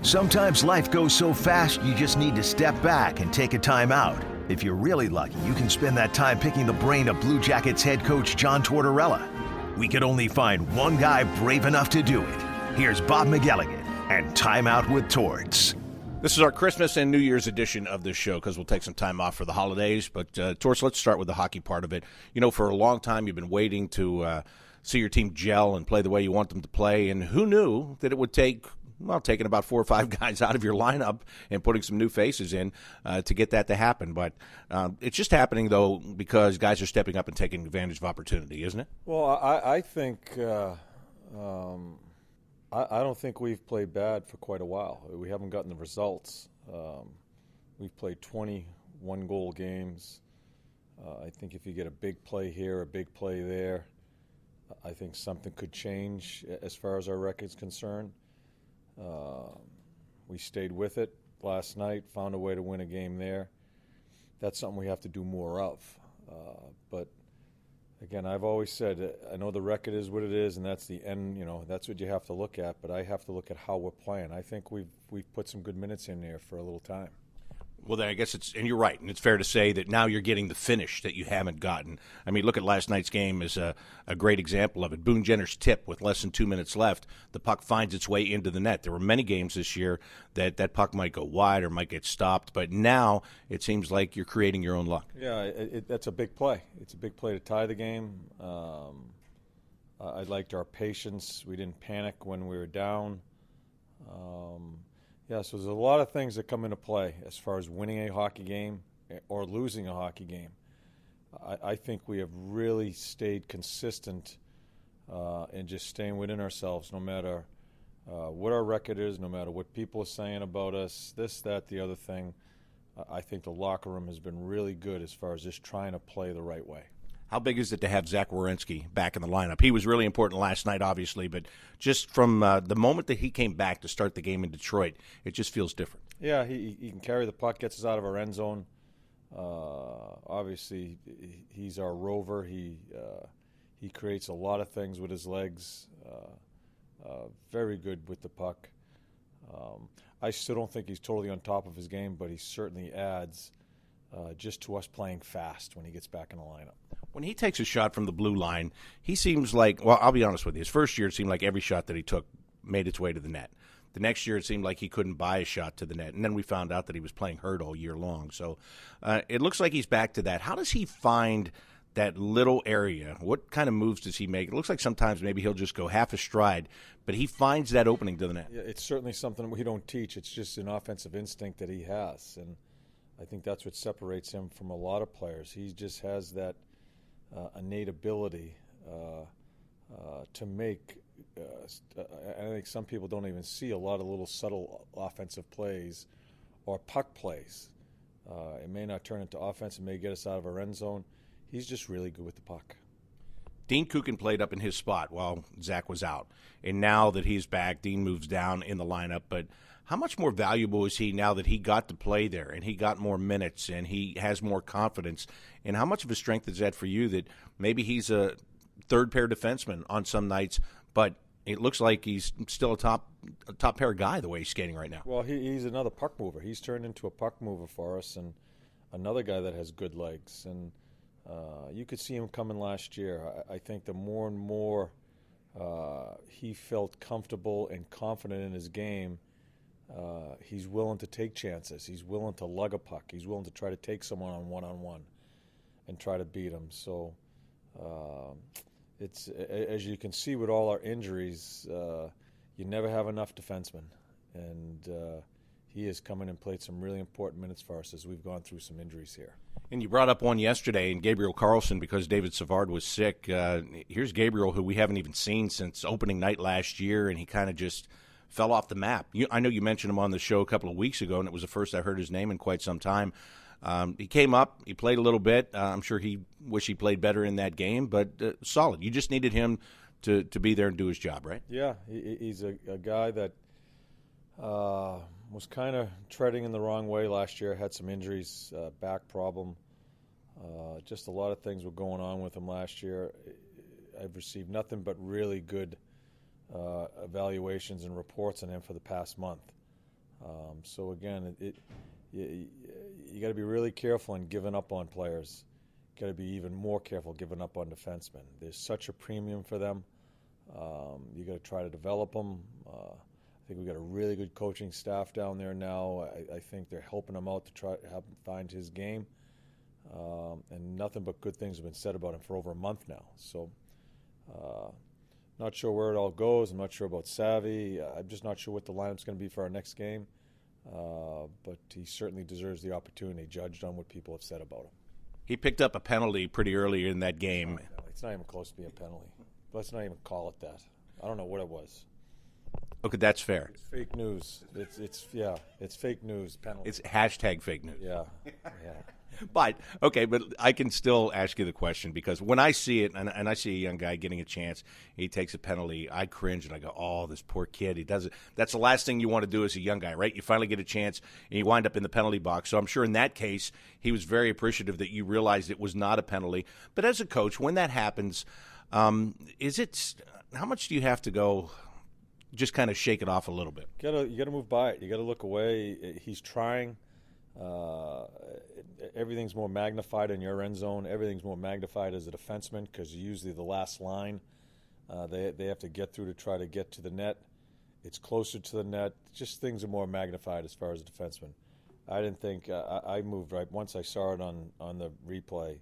Sometimes life goes so fast you just need to step back and take a time out. If you're really lucky, you can spend that time picking the brain of Blue Jackets head coach John Tortorella. We could only find one guy brave enough to do it. Here's Bob McElligott and Timeout with Torts. This is our Christmas and New Year's edition of this show because we'll take some time off for the holidays. But, Torts, let's start with the hockey part of it. You know, for a long time you've been waiting to see your team gel and play the way you want them to play. And who knew that it would take, well, taking about 4 or 5 guys out of your lineup and putting some new faces in to get that to happen. But it's just happening, though, because guys are stepping up and taking advantage of opportunity, isn't it? Well, I think I don't think we've played bad for quite a while. We haven't gotten the results. We've played 21-goal games. I think if you get a big play here, a big play there, I think something could change as far as our record's concerned. We stayed with it last night, found a way to win a game there. That's something we have to do more of. But again, I've always said, I know the record is what it is, and that's the end. You know, that's what you have to look at. But I have to look at how we're playing. I think we've put some good minutes in there for a little time. Well, then I guess and you're right, and it's fair to say that now you're getting the finish that you haven't gotten. I mean, look at last night's game as a great example of it. Boone Jenner's tip with less than 2 minutes left, the puck finds its way into the net. There were many games this year that puck might go wide or might get stopped, but now it seems like you're creating your own luck. Yeah, that's a big play. It's a big play to tie the game. I liked our patience. We didn't panic when we were down. Yeah, so there's a lot of things that come into play as far as winning a hockey game or losing a hockey game. I think we have really stayed consistent in just staying within ourselves, no matter what our record is, no matter what people are saying about us, this, that, the other thing. I think the locker room has been really good as far as just trying to play the right way. How big is it to have Zach Werenski back in the lineup? He was really important last night, obviously, but just from the moment that he came back to start the game in Detroit, it just feels different. Yeah, he can carry the puck, gets us out of our end zone. Obviously, he's our rover. He creates a lot of things with his legs. Very good with the puck. I still don't think he's totally on top of his game, but he certainly adds just to us playing fast when he gets back in the lineup. When he takes a shot from the blue line, he seems like, well, I'll be honest with you, his first year it seemed like every shot that he took made its way to the net. The next year it seemed like he couldn't buy a shot to the net, and then we found out that he was playing hurt all year long. So it looks like he's back to that. How does he find that little area? What kind of moves does he make? It looks like sometimes maybe he'll just go half a stride, but he finds that opening to the net. Yeah, it's certainly something we don't teach. It's just an offensive instinct that he has, and I think that's what separates him from a lot of players. He just has that innate ability to make. I think some people don't even see a lot of little subtle offensive plays or puck plays. It may not turn into offense. It may get us out of our end zone. He's just really good with the puck. Dean Kukin played up in his spot while Zach was out. And now that he's back, Dean moves down in the lineup. But how much more valuable is he now that he got to play there and he got more minutes and he has more confidence? And how much of a strength is that for you that maybe he's a third-pair defenseman on some nights, but it looks like he's still a top-pair guy the way he's skating right now? Well, he's another puck mover. He's turned into a puck mover for us and another guy that has good legs. And you could see him coming last year. I think the more and more he felt comfortable and confident in his game, he's willing to take chances. He's willing to lug a puck. He's willing to try to take someone on one-on-one and try to beat him. So it's, as you can see with all our injuries, you never have enough defensemen. And he has come in and played some really important minutes for us as we've gone through some injuries here. And you brought up one yesterday in Gabriel Carlson because David Savard was sick. Here's Gabriel, who we haven't even seen since opening night last year, and he kind of just fell off the map. I know you mentioned him on the show a couple of weeks ago, and it was the first I heard his name in quite some time. He came up, he played a little bit. I'm sure he wished he played better in that game, but solid. You just needed him to be there and do his job, right? Yeah, he's a guy that was kind of treading in the wrong way last year, had some injuries, back problem. Just a lot of things were going on with him last year. I've received nothing but really good evaluations and reports on him for the past month. So again, you got to be really careful in giving up on players. Got to be even more careful giving up on defensemen. There's such a premium for them. You got to try to develop them. I think we've got a really good coaching staff down there now. I think they're helping him out to try to help him find his game. And nothing but good things have been said about him for over a month now. So not sure where it all goes. I'm not sure about Savvy. I'm just not sure what the lineup's going to be for our next game. But he certainly deserves the opportunity, judged on what people have said about him. He picked up a penalty pretty early in that game. It's not even close to being a penalty. Let's not even call it that. I don't know what it was. Okay, that's fair. It's fake news. It's fake news penalty. It's hashtag fake news. Yeah. But I can still ask you the question, because when I see it and I see a young guy getting a chance, he takes a penalty, I cringe and I go, oh, this poor kid, he does it. That's the last thing you want to do as a young guy, right? You finally get a chance and you wind up in the penalty box. So I'm sure in that case, he was very appreciative that you realized it was not a penalty. But as a coach, when that happens, how much do you have to go just kind of shake it off a little bit? You got to move by it. You got to look away. He's trying. Everything's more magnified in your end zone. Everything's more magnified as a defenseman because you're usually the last line. They have to get through to try to get to the net. It's closer to the net. Just things are more magnified as far as a defenseman. I didn't think I moved right once I saw it on the replay.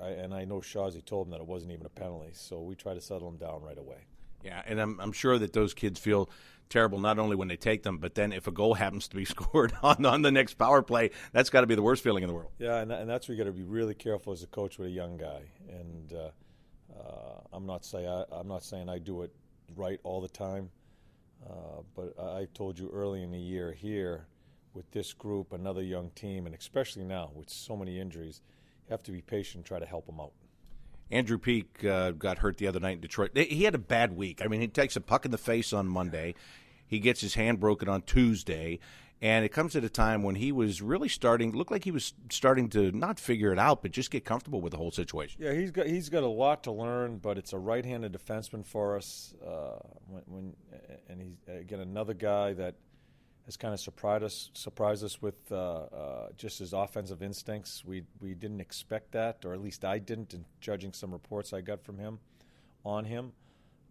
And I know Shawsey told him that it wasn't even a penalty, so we try to settle him down right away. Yeah, and I'm sure that those kids feel terrible not only when they take them, but then if a goal happens to be scored on the next power play, that's got to be the worst feeling in the world. Yeah, and that's where you got to be really careful as a coach with a young guy. And I'm not saying I do it right all the time, but I told you early in the year here with this group, another young team, and especially now with so many injuries, you have to be patient and try to help them out. Andrew Peak got hurt the other night in Detroit. He had a bad week. I mean, he takes a puck in the face on Monday. He gets his hand broken on Tuesday. And it comes at a time when he was really looked like he was starting to not figure it out, but just get comfortable with the whole situation. Yeah, he's got a lot to learn, but it's a right-handed defenseman for us. And he's, again, another guy that has kind of surprised us with just his offensive instincts. We didn't expect that, or at least I didn't, in judging some reports I got from him on him.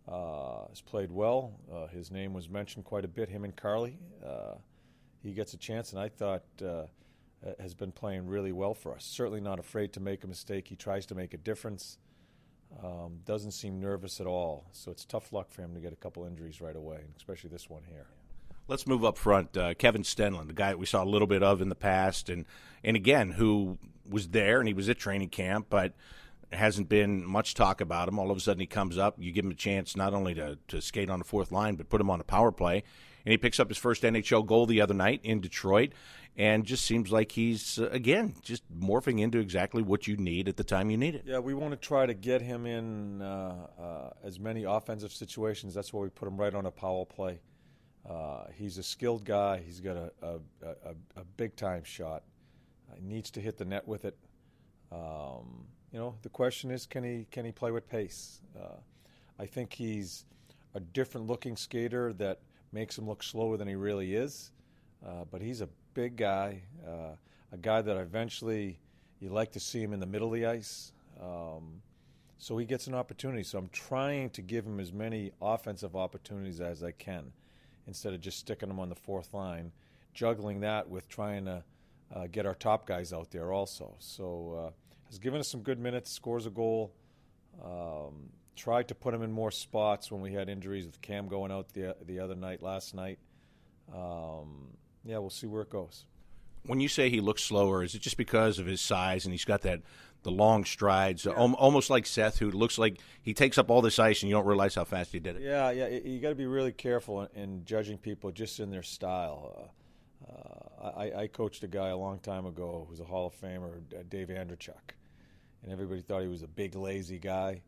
Has played well. His name was mentioned quite a bit, him and Carly. He gets a chance, and I thought has been playing really well for us. Certainly not afraid to make a mistake. He tries to make a difference. Doesn't seem nervous at all. So it's tough luck for him to get a couple injuries right away, especially this one here. Let's move up front. Kevin Stenlund, the guy that we saw a little bit of in the past, and again, who was there, and he was at training camp, but hasn't been much talk about him. All of a sudden he comes up. You give him a chance not only to skate on the fourth line, but put him on a power play. And he picks up his first NHL goal the other night in Detroit, and just seems like he's, again, just morphing into exactly what you need at the time you need it. Yeah, we want to try to get him in as many offensive situations. That's why we put him right on a power play. He's a skilled guy. He's got a big-time shot. He needs to hit the net with it. The question is, can he play with pace? I think he's a different-looking skater that makes him look slower than he really is. But he's a big guy, a guy that eventually you like to see him in the middle of the ice. So he gets an opportunity. So I'm trying to give him as many offensive opportunities as I can, instead of just sticking him on the fourth line, juggling that with trying to get our top guys out there also. So has given us some good minutes, scores a goal, tried to put him in more spots when we had injuries with Cam going out the other night, last night. We'll see where it goes. When you say he looks slower, is it just because of his size and he's got the long strides, almost like Seth, who looks like he takes up all this ice and you don't realize how fast he did it? Yeah, you got to be really careful in judging people just in their style. I coached a guy a long time ago who was a Hall of Famer, Dave Andrechuk, and everybody thought he was a big, lazy guy.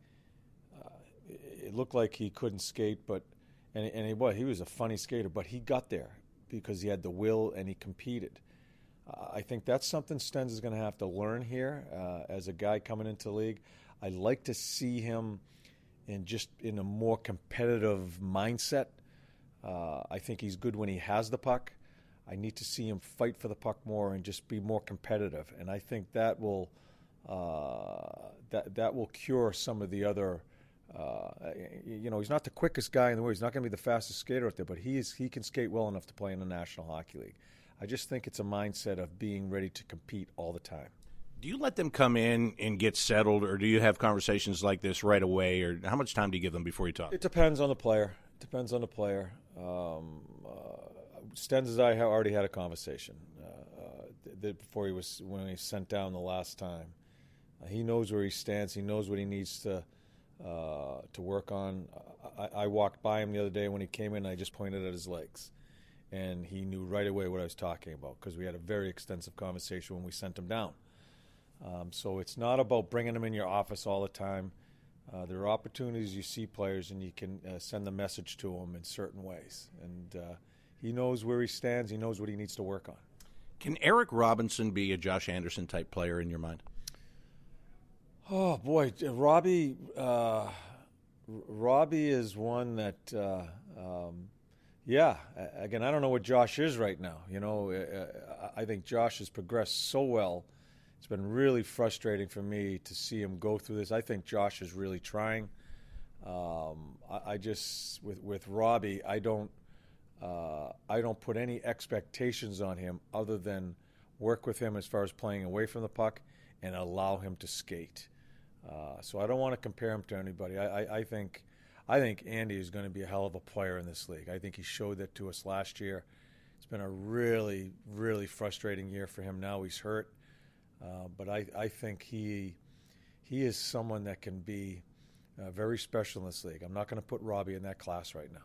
It looked like he couldn't skate, he was a funny skater, but he got there because he had the will and he competed. I think that's something Stens is going to have to learn here as a guy coming into the league. I'd like to see him in a more competitive mindset. I think he's good when he has the puck. I need to see him fight for the puck more and just be more competitive. And I think that will that will cure some of the other. He's not the quickest guy in the world. He's not going to be the fastest skater out there, but he can skate well enough to play in the National Hockey League. I just think it's a mindset of being ready to compete all the time. Do you let them come in and get settled, or do you have conversations like this right away, or how much time do you give them before you talk? It depends on the player. Stens and I already had a conversation when he was sent down the last time. He knows where he stands. He knows what he needs to work on. I walked by him the other day when he came in, and I just pointed at his legs. And he knew right away what I was talking about because we had a very extensive conversation when we sent him down. So it's not about bringing him in your office all the time. There are opportunities you see players, and you can send the message to them in certain ways. And he knows where he stands. He knows what he needs to work on. Can Eric Robinson be a Josh Anderson type player in your mind? Oh boy, Robbie is one that. Yeah, again, I don't know what Josh is right now. I think Josh has progressed so well. It's been really frustrating for me to see him go through this. I think Josh is really trying. I just with Robbie, I don't put any expectations on him other than work with him as far as playing away from the puck and allow him to skate. So I don't want to compare him to anybody. I think Andy is going to be a hell of a player in this league. I think he showed that to us last year. It's been a really, really frustrating year for him. Now he's hurt. But I think he is someone that can be very special in this league. I'm not going to put Robbie in that class right now.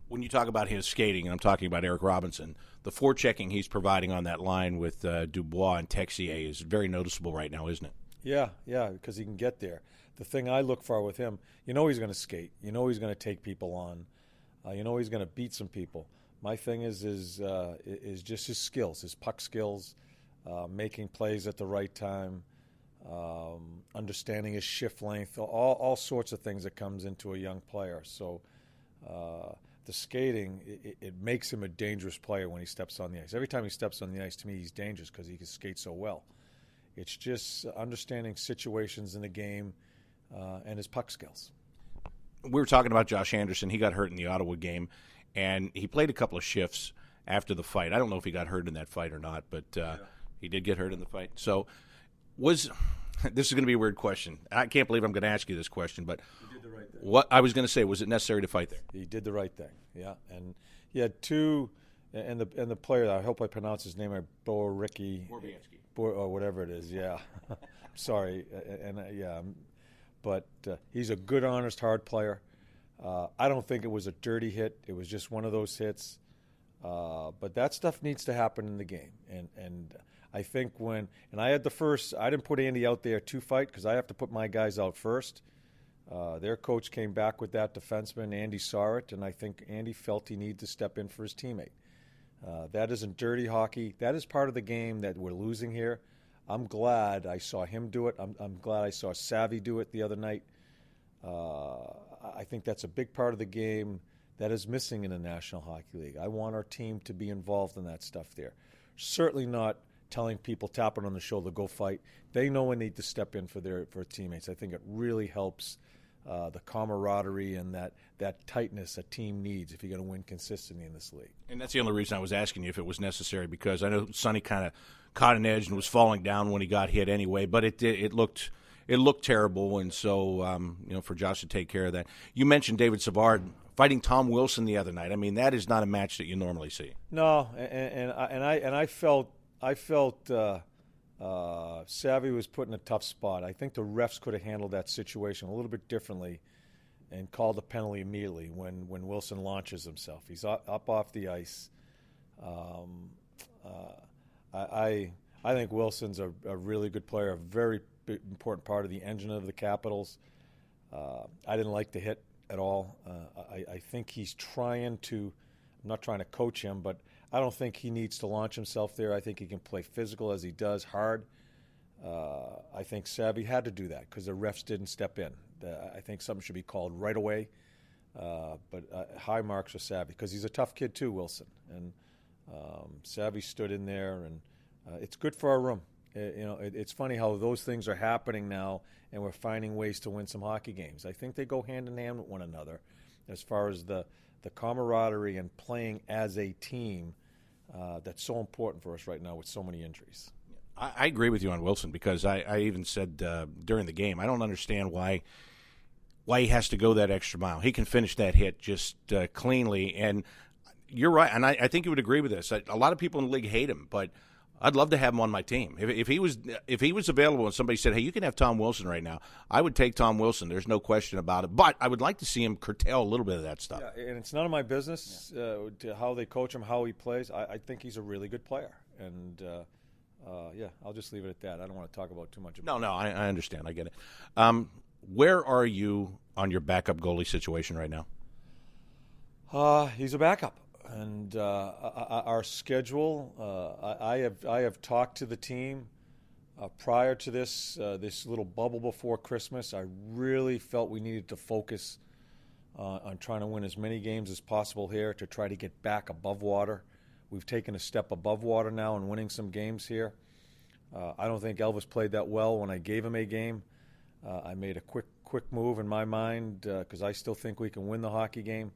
When you talk about his skating, and I'm talking about Eric Robinson, the forechecking he's providing on that line with Dubois and Texier is very noticeable right now, isn't it? Yeah, because he can get there. The thing I look for with him, he's going to skate. He's going to take people on. He's going to beat some people. My thing is just his skills, his puck skills, making plays at the right time, understanding his shift length, all sorts of things that comes into a young player. So the skating, it makes him a dangerous player when he steps on the ice. Every time he steps on the ice, to me, he's dangerous because he can skate so well. It's just understanding situations in the game and his puck skills. We were talking about Josh Anderson. He got hurt in the Ottawa game, and he played a couple of shifts after the fight. I don't know if he got hurt in that fight or not, but he did get hurt in the fight. So this is going to be a weird question. I can't believe I'm going to ask you this question, but he did the right thing. What I was going to say, was it necessary to fight there? He did the right thing, yeah. And he had two, and the player, I hope I pronounce his name right, Werenski. Or whatever it is, yeah. Sorry, but he's a good, honest, hard player. I don't think it was a dirty hit. It was just one of those hits. But that stuff needs to happen in the game. And I think I had I didn't put Andy out there to fight because I have to put my guys out first. Their coach came back with that defenseman. Andy saw it, and I think Andy felt he needed to step in for his teammate. That isn't dirty hockey. That is part of the game that we're losing here. I'm glad I saw him do it. I'm glad I saw Savvy do it the other night. I think that's a big part of the game that is missing in the National Hockey League. I want our team to be involved in that stuff there. Certainly not telling people, tapping on the shoulder, go fight. They know when they need to step in for teammates. I think it really helps the camaraderie and that tightness a team needs if you're going to win consistently in this league. And that's the only reason I was asking you if it was necessary, because I know Sonny kind of caught an edge and was falling down when he got hit anyway, but it looked terrible, and so for Josh to take care of that. You mentioned David Savard fighting Tom Wilson the other night. I mean, that is not a match that you normally see. No, and I felt Savvy was put in a tough spot. I think the refs could have handled that situation a little bit differently and called a penalty immediately when Wilson launches himself. He's up off the ice. I think Wilson's a really good player, a very important part of the engine of the Capitals. I didn't like the hit at all. I think he's trying to – I'm not trying to coach him, but I don't think he needs to launch himself there. I think he can play physical as he does, hard. I think Savvy had to do that because the refs didn't step in. I think something should be called right away. But high marks for Savvy because he's a tough kid too, Wilson. And Savvy stood in there, and it's good for our room. It's funny how those things are happening now, and we're finding ways to win some hockey games. I think they go hand in hand with one another as far as the camaraderie and playing as a team that's so important for us right now with so many injuries. I agree with you on Wilson because I even said during the game, I don't understand why he has to go that extra mile. He can finish that hit just cleanly, and you're right, and I think you would agree with this. A lot of people in the league hate him, but I'd love to have him on my team. If he was available and somebody said, hey, you can have Tom Wilson right now, I would take Tom Wilson. There's no question about it. But I would like to see him curtail a little bit of that stuff. Yeah, and it's none of my business to how they coach him, how he plays. I think he's a really good player. And, I'll just leave it at that. I don't want to talk about too much about it. No, I understand. I get it. Where are you on your backup goalie situation right now? He's a backup. And our schedule, I have talked to the team prior to this little bubble before Christmas. I really felt we needed to focus on trying to win as many games as possible here to try to get back above water. We've taken a step above water now and winning some games here. I don't think Elvis played that well when I gave him a game. I made a quick move in my mind because I still think we can win the hockey game.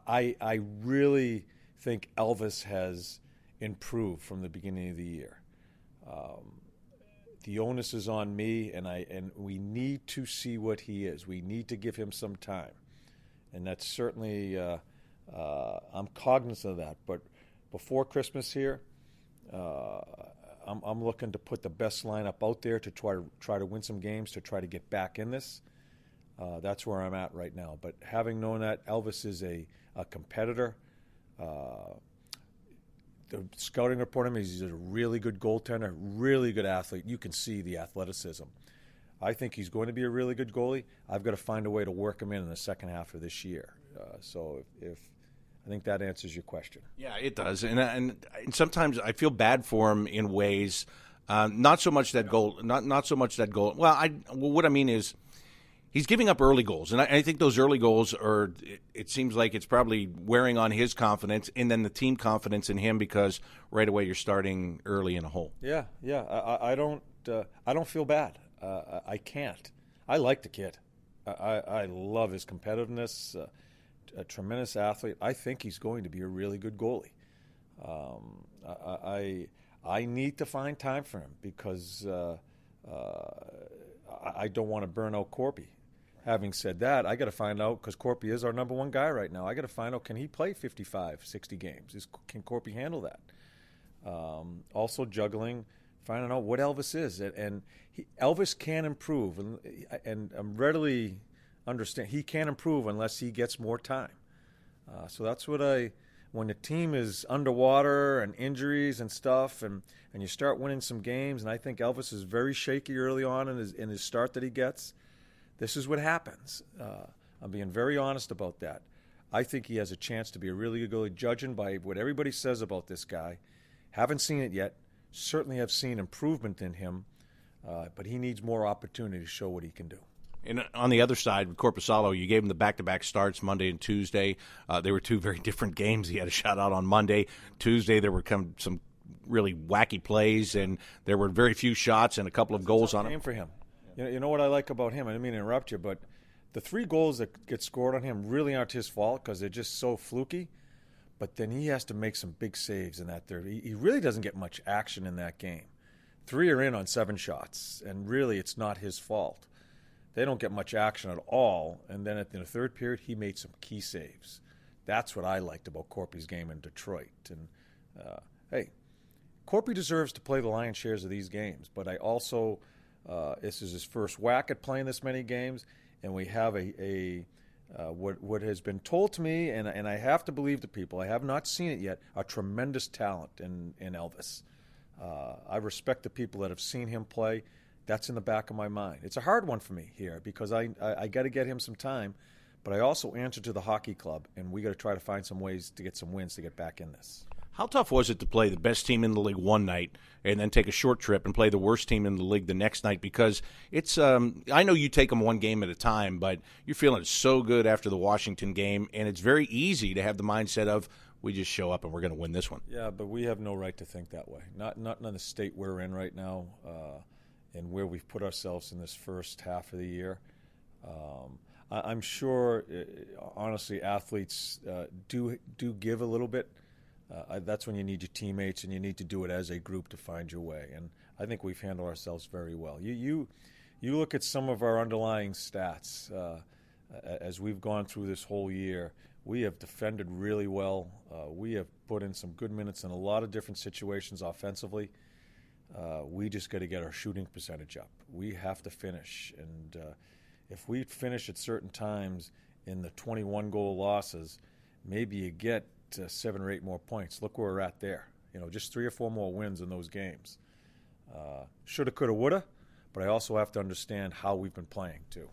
I really think Elvis has improved from the beginning of the year. The onus is on me, and we need to see what he is. We need to give him some time, and that's certainly I'm cognizant of that. But before Christmas here, I'm looking to put the best lineup out there to try to win some games, to try to get back in this. That's where I'm at right now. But having known that Elvis is a competitor, the scouting report on him is he's a really good goaltender, really good athlete. You can see the athleticism. I think he's going to be a really good goalie. I've got to find a way to work him in the second half of this year. So if I think that answers your question. Yeah, it does. And sometimes I feel bad for him in ways. Not so much that goal. Not so much that goal. Well, what I mean is, he's giving up early goals, and I think those early goals are. It seems like it's probably wearing on his confidence, and then the team confidence in him because right away you're starting early in a hole. Yeah. I don't feel bad. I can't. I like the kid. I love his competitiveness. A tremendous athlete. I think he's going to be a really good goalie. I need to find time for him because I don't want to burn out Corpy. Having said that, I got to find out, because Corpy is our number one guy right now, I got to find out, can he play 55, 60 games? Can Corpy handle that? Also juggling, finding out what Elvis is. And Elvis can improve, and I'm readily understand he can't improve unless he gets more time. So that's what when the team is underwater and injuries and stuff, and you start winning some games, and I think Elvis is very shaky early on in his start that he gets. This is what happens. I'm being very honest about that. I think he has a chance to be a really good goalie, judging by what everybody says about this guy. Haven't seen it yet. Certainly have seen improvement in him, but he needs more opportunity to show what he can do. And on the other side, with Korpisalo, you gave him the back-to-back starts Monday and Tuesday. They were two very different games. He had a shutout on Monday. Tuesday, there were some really wacky plays, and there were very few shots and a couple of goals on him. For him. You know what I like about him? I didn't mean to interrupt you, but the 3 goals that get scored on him really aren't his fault because they're just so fluky. But then he has to make some big saves in that third. He really doesn't get much action in that game. 3 are in on 7 shots, and really it's not his fault. They don't get much action at all, and then in the third period, he made some key saves. That's what I liked about Corpy's game in Detroit. And, hey, Corpy deserves to play the lion's shares of these games, but I also this is his first whack at playing this many games, and we have what has been told to me, and I have to believe the people, I have not seen it yet, a tremendous talent in Elvis. I respect the people that have seen him play. That's in the back of my mind. It's a hard one for me here because I got to get him some time, but I also answer to the hockey club, and we got to try to find some ways to get some wins to get back in this. How tough was it to play the best team in the league one night and then take a short trip and play the worst team in the league the next night? Because it's I know you take them one game at a time, but you're feeling so good after the Washington game, and it's very easy to have the mindset of we just show up and we're going to win this one. Yeah, but we have no right to think that way. Not in the state we're in right now and where we've put ourselves in this first half of the year. I'm sure, honestly, athletes do give a little bit. That's when you need your teammates, and you need to do it as a group to find your way. And I think we've handled ourselves very well. You look at some of our underlying stats as we've gone through this whole year. We have defended really well. We have put in some good minutes in a lot of different situations offensively. We just got to get our shooting percentage up. We have to finish, and if we finish at certain times in the 21-goal losses, maybe you get 7 or 8 more points. Look where we're at there. Just 3 or 4 more wins in those games. Shoulda, coulda, woulda, but I also have to understand how we've been playing too.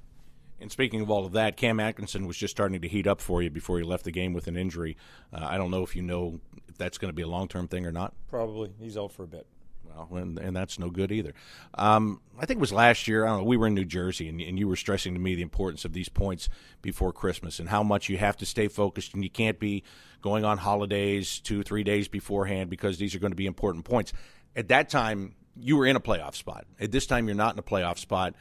And speaking of all of that, Cam Atkinson was just starting to heat up for you before he left the game with an injury. I don't know if you know if that's going to be a long-term thing or not. Probably. He's out for a bit. Well, and that's no good either. I think it was last year, I don't know, we were in New Jersey, and you were stressing to me the importance of these points before Christmas and how much you have to stay focused, and you can't be going on holidays 2-3 days beforehand because these are going to be important points. At that time, you were in a playoff spot. At this time, you're not in a playoff spot.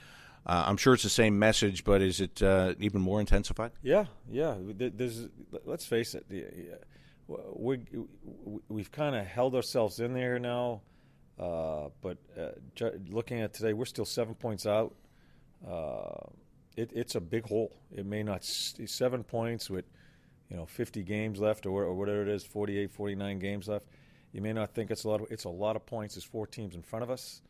I'm sure it's the same message, but is it even more intensified? Yeah. Let's face it. We've kind of held ourselves in there now. But looking at today, we're still 7 points out. It's a big hole. It may not 7 points with 50 games left or whatever it is, 48, 49 games left. You may not think it's a lot. It's a lot of points. There's 4 teams in front of us.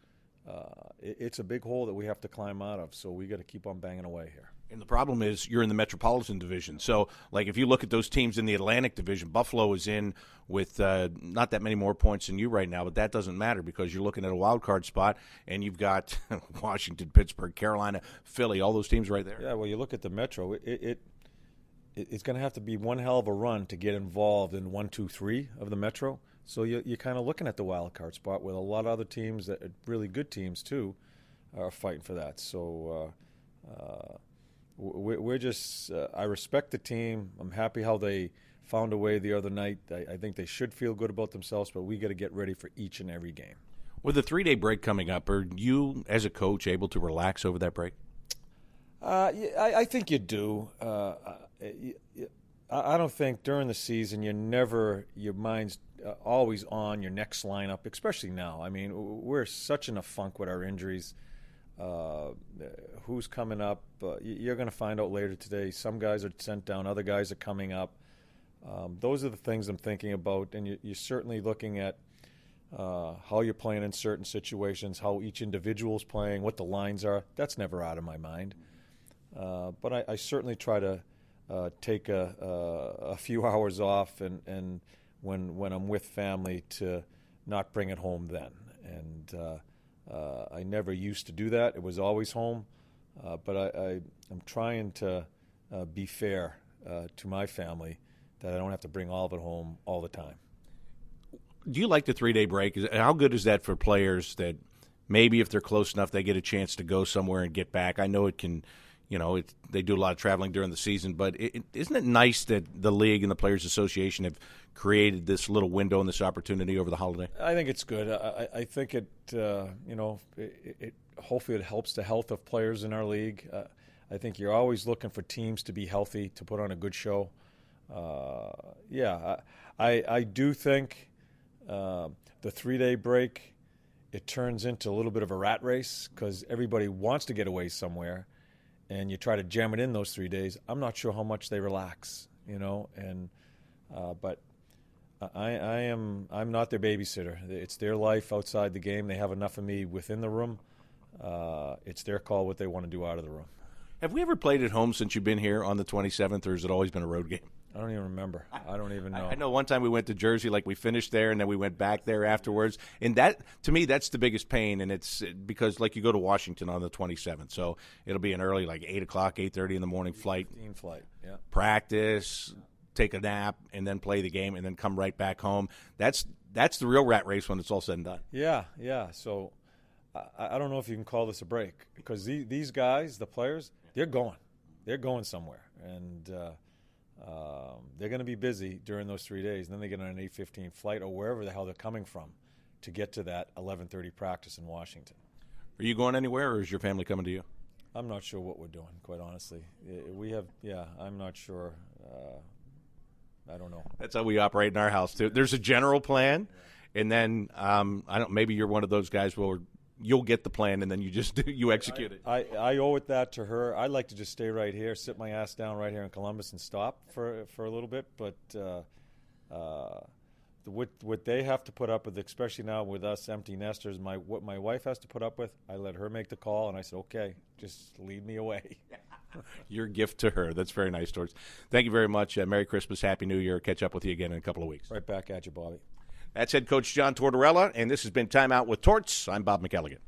It's a big hole that we have to climb out of. So we got to keep on banging away here. And the problem is you're in the Metropolitan Division. So, like, if you look at those teams in the Atlantic Division, Buffalo is in with not that many more points than you right now, but that doesn't matter because you're looking at a wild card spot, and you've got Washington, Pittsburgh, Carolina, Philly, all those teams right there. Yeah, well, you look at the Metro, it's going to have to be one hell of a run to get involved in 1, 2, 3 of the Metro. So you're kind of looking at the wild card spot with a lot of other teams, that really good teams too, are fighting for that. So we're just I respect the team. I'm happy how they found a way the other night. I think they should feel good about themselves, but we got to get ready for each and every game. With the 3-day break coming up, are you, as a coach, able to relax over that break? I think you do. I don't think during the season your mind's always on your next lineup, especially now. I mean, we're such in a funk with our injuries. Who's coming up? You're going to find out later today. Some guys are sent down. Other guys are coming up. Those are the things I'm thinking about. And you're certainly looking at how you're playing in certain situations, how each individual's playing, what the lines are. That's never out of my mind. But I certainly try to take a few hours off and when I'm with family to not bring it home then. And I never used to do that. It was always home. But I'm trying to be fair to my family that I don't have to bring all of it home all the time. Do you like the 3-day break? How good is that for players that maybe if they're close enough they get a chance to go somewhere and get back? I know it can – they do a lot of traveling during the season, but isn't it nice that the league and the Players Association have created this little window and this opportunity over the holiday? I think it's good. I think it hopefully it helps the health of players in our league. I think you're always looking for teams to be healthy, to put on a good show. I do think the 3-day break, it turns into a little bit of a rat race because everybody wants to get away somewhere. And you try to jam it in those 3 days. I'm not sure how much they relax, but I'm not their babysitter. It's their life outside the game. They have enough of me within the room. It's their call what they want to do out of the room. Have we ever played at home since you've been here on the 27th, or has it always been a road game? I don't even remember. I don't even know. I know one time we went to Jersey, like we finished there, and then we went back there afterwards. And that, to me, that's the biggest pain. And it's because, like, you go to Washington on the 27th, so it'll be an early, like 8 o'clock, 8:30 in the morning flight. 15 flight, yeah. Practice, take a nap, and then play the game, and then come right back home. That's the real rat race when it's all said and done. Yeah. So I don't know if you can call this a break, because these guys, the players, they're going somewhere, and they're going to be busy during those 3 days. And then they get on an 8:15 flight or wherever the hell they're coming from to get to that 11:30 practice in Washington. Are you going anywhere, or is your family coming to you? I'm not sure what we're doing, quite honestly. I'm not sure. I don't know. That's how we operate in our house too. There's a general plan, and then maybe you're one of those guys where you'll get the plan and then you execute it. I owe it that to her. I'd like to just stay right here, sit my ass down right here in Columbus and stop for a little bit, but what they have to put up with, especially now with us empty nesters, what my wife has to put up with, I let her make the call, and I said, okay, just lead me away. Your gift to her. That's very nice, Torts. Thank you very much. Merry Christmas, Happy New Year. Catch up with you again in a couple of weeks. Right back at you, Bobby. That's head coach John Tortorella, and this has been Timeout with Torts. I'm Bob McElligott.